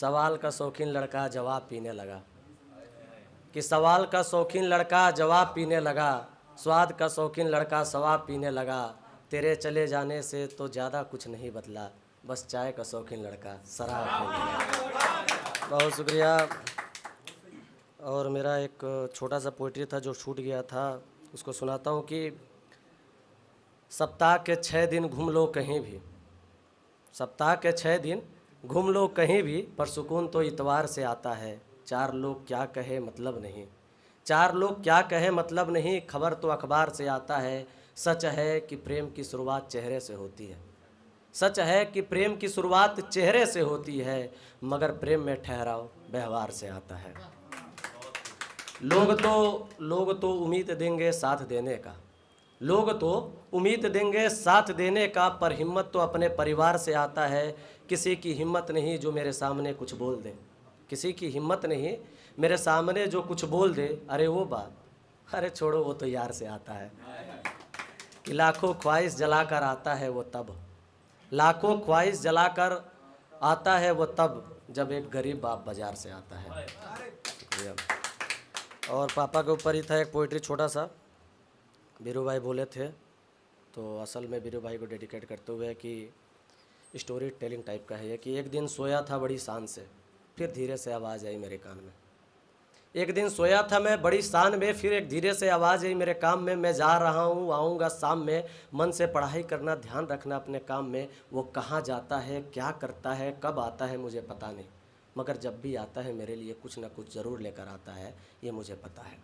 सवाल का शौकीन लड़का जवाब पीने लगा, कि सवाल का शौकीन लड़का जवाब पीने लगा, स्वाद का शौकीन लड़का शराब पीने लगा, तेरे चले जाने से तो ज़्यादा कुछ नहीं बदला, बस चाय का शौकीन लड़का शराब पीने लगा। बहुत शुक्रिया। और मेरा एक छोटा सा पोइट्री था जो छूट गया था, उसको सुनाता हूँ कि सप्ताह के 6 दिन घूम लो कहीं भी, सप्ताह के 6 दिन घूम लो कहीं भी, पर सुकून तो इतवार से आता है। 4 लोग क्या कहे मतलब नहीं, 4 लोग क्या कहे मतलब नहीं, खबर तो अखबार से आता है। सच है कि प्रेम की शुरुआत चेहरे से होती है, सच है कि प्रेम की शुरुआत चेहरे से होती है, मगर प्रेम में ठहराव व्यवहार से आता है। लोग तो उम्मीद देंगे साथ देने का, लोग तो उम्मीद देंगे साथ देने का, पर हिम्मत तो अपने परिवार से आता है। किसी की हिम्मत नहीं जो मेरे सामने कुछ बोल दे, किसी की हिम्मत नहीं मेरे सामने जो कुछ बोल दे, अरे वो बात, अरे छोड़ो वो तो यार से आता है। कि लाखों ख्वाहिश जलाकर आता है वो तब, लाखों ख्वाहिश जलाकर आता है वो तब, जब एक गरीब बाप बाजार से आता है। और पापा के ऊपर ही था एक पोइट्री छोटा सा, बीरू भाई बोले थे, तो असल में बीरू भाई को डेडिकेट करते हुए कि स्टोरी टेलिंग टाइप का है कि एक दिन सोया था बड़ी शान से, फिर धीरे से आवाज़ आई मेरे कान में। एक दिन सोया था मैं बड़ी शान में, फिर एक धीरे से आवाज़ आई मेरे काम में। मैं जा रहा हूँ आऊँगा शाम में, मन से पढ़ाई करना ध्यान रखना अपने काम में। वो कहाँ जाता है क्या करता है कब आता है मुझे पता नहीं, मगर जब भी आता है मेरे लिए कुछ ना कुछ ज़रूर लेकर आता है, ये मुझे पता है।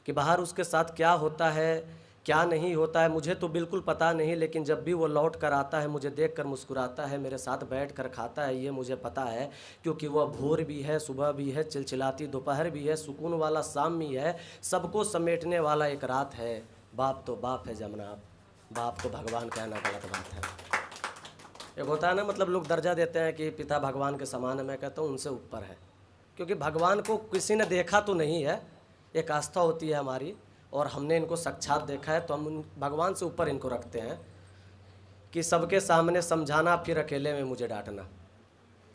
कि बाहर उसके साथ क्या होता है क्या नहीं होता है मुझे तो बिल्कुल पता नहीं, लेकिन जब भी वो लौट कर आता है मुझे देख कर मुस्कुराता है, मेरे साथ बैठ कर खाता है, ये मुझे पता है। क्योंकि वह भोर भी है सुबह भी है, चिलचिलाती दोपहर भी है, सुकून वाला शाम भी है, सबको समेटने वाला एक रात है। बाप तो बाप है जनाब, बाप तो भगवान कहना गलत बात है। एक होता है ना, मतलब लोग दर्जा देते हैं कि पिता भगवान के समान है, मैं कहता हूँ उनसे ऊपर है, क्योंकि भगवान को किसी ने देखा तो नहीं है, एक आस्था होती है हमारी, और हमने इनको साक्षात देखा है, तो हम भगवान से ऊपर इनको रखते हैं। कि सबके सामने समझाना फिर अकेले में मुझे डांटना,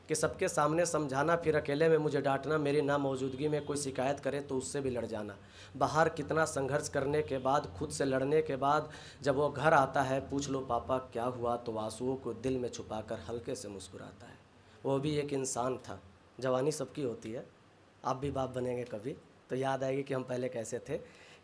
कि सबके सामने समझाना फिर अकेले में मुझे डांटना, मेरी ना मौजूदगी में कोई शिकायत करे तो उससे भी लड़ जाना। बाहर कितना संघर्ष करने के बाद, खुद से लड़ने के बाद, जब वो घर आता है पूछ लो पापा क्या हुआ, तो आंसुओं को दिल में छुपाकर हल्के से मुस्कुराता है। वो भी एक इंसान था। जवानी सबकी होती है, आप भी बाप बनेंगे कभी तो याद आएगी कि हम पहले कैसे थे।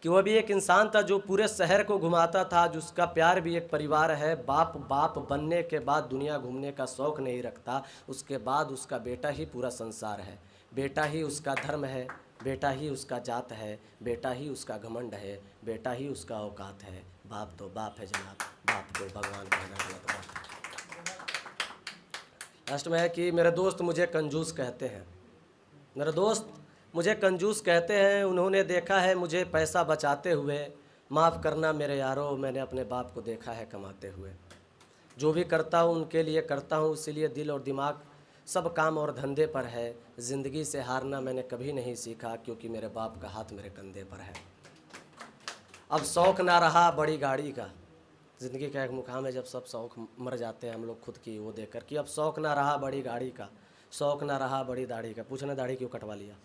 कि वह भी एक इंसान था जो पूरे शहर को घुमाता था, जिसका प्यार भी एक परिवार है। बाप बनने के बाद दुनिया घूमने का शौक़ नहीं रखता, उसके बाद उसका बेटा ही पूरा संसार है, बेटा ही उसका धर्म है, बेटा ही उसका जात है, बेटा ही उसका घमंड है, बेटा ही उसका औकात है। बाप तो बाप है जनाब, बाप को भगवान कहना गलत बात है। लास्ट में है कि मेरे दोस्त मुझे कंजूस कहते हैं, मेरे दोस्त मुझे कंजूस कहते हैं, उन्होंने देखा है मुझे पैसा बचाते हुए। माफ़ करना मेरे यारों, मैंने अपने बाप को देखा है कमाते हुए। जो भी करता हूँ उनके लिए करता हूँ, इसीलिए दिल और दिमाग सब काम और धंधे पर है। ज़िंदगी से हारना मैंने कभी नहीं सीखा, क्योंकि मेरे बाप का हाथ मेरे कंधे पर है। अब शौक़ ना रहा बड़ी गाड़ी का, ज़िंदगी का एक मुकाम है जब सब शौक़ मर जाते हैं हम लोग खुद की वो देखकर, कि अब शौक़ ना रहा बड़ी गाड़ी का, शौक़ ना रहा बड़ी दाढ़ी का। पूछना दाढ़ी क्यों कटवा लिया?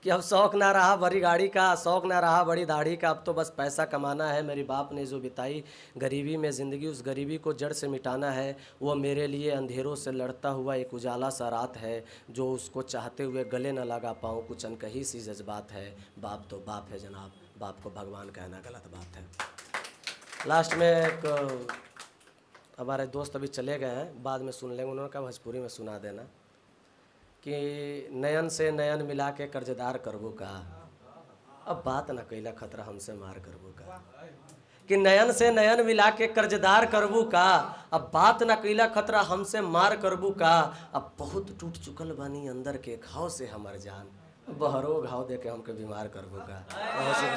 कि अब शौक़ ना रहा बड़ी गाड़ी का, शौक़ ना रहा बड़ी दाढ़ी का, अब तो बस पैसा कमाना है। मेरे बाप ने जो बिताई गरीबी में ज़िंदगी, उस गरीबी को जड़ से मिटाना है। वो मेरे लिए अंधेरों से लड़ता हुआ एक उजाला सा रात है, जो उसको चाहते हुए गले न लगा पाऊँ, कुछ अनकही सी जज्बात है। बाप तो बाप है जनाब, बाप को भगवान कहना गलत बात है। लास्ट में एक हमारे दोस्त अभी चले गए हैं, बाद में सुन लेंगे, उन्होंने कहा भोजपुरी में सुना देना। कि नयन से नयन मिला के कर्जदार करबो का, अब बात न कैला खतरा हमसे मार करबो का। कि नयन से नयन मिला के कर्जदार करबू का, अब बात न कैला खतरा हमसे मार करबू का। अब बहुत टूट चुकल बानी अंदर के घाव से हमर जान, बहरो घाव दे के हमके बीमार करबू का।